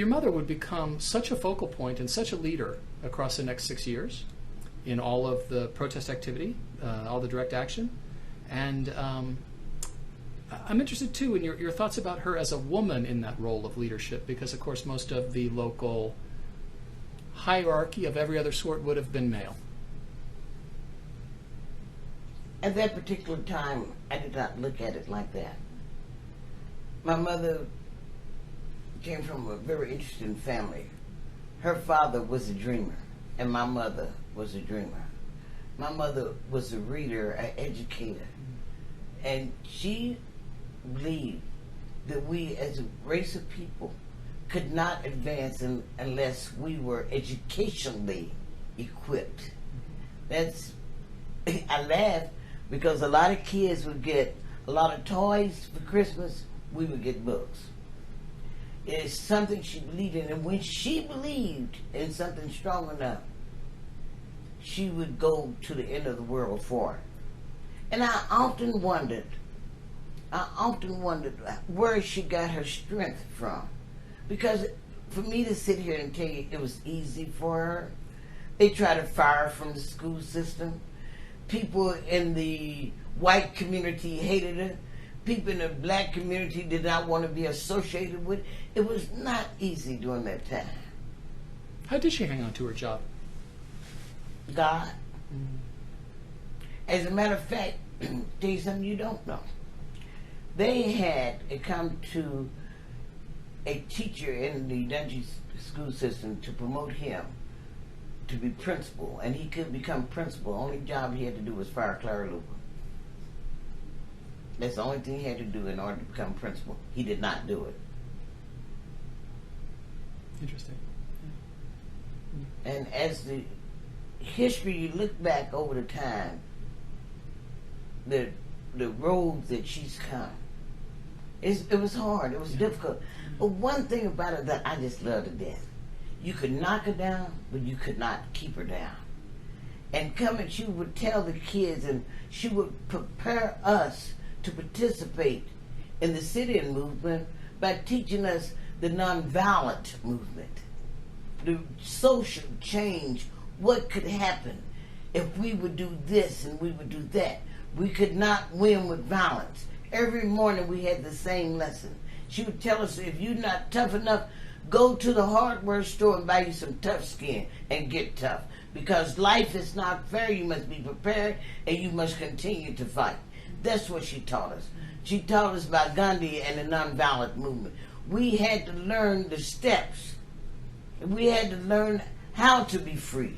Your mother would become such a focal point and such a leader across the next 6 years in all of the protest activity, all the direct action. And I'm interested, too, in your thoughts about her as a woman in that role of leadership, because, of course, most of the local hierarchy of every other sort would have been male. At that particular time, I did not look at it like that. My mother came from a very interesting family. Her father was a dreamer, and my mother was a dreamer. My mother was a reader, an educator, and she believed that we as a race of people could not advance unless we were educationally equipped. I laugh because a lot of kids would get a lot of toys for Christmas, we would get books. It's something she believed in, and when she believed in something strong enough, she would go to the end of the world for it. And I often wondered where she got her strength from. Because for me to sit here and tell you it was easy for her, they tried to fire her from the school system. People in the white community hated her. People in the black community did not want to be associated with. It was not easy during that time. How did she hang on to her job? God. As a matter of fact, tell you something you don't know. They had come to a teacher in the Dungey school system to promote him to be principal, and he could become principal. Only job he had to do was fire Clara Luper. That's the only thing he had to do in order to become principal. He did not do it. Interesting. And as the history, you look back over the time, the road that she's come, it was hard, it was difficult. But one thing about it that I just love to death, you could knock her down, but you could not keep her down. And she would tell the kids, and she would prepare us to participate in the sit-in movement by teaching us the nonviolent movement, the social change, what could happen if we would do this and we would do that. We could not win with violence. Every morning we had the same lesson. She would tell us, if you're not tough enough, go to the hardware store and buy you some tough skin and get tough. Because life is not fair, you must be prepared and you must continue to fight. That's what she taught us. She taught us about Gandhi and the nonviolent movement. We had to learn the steps. We had to learn how to be free.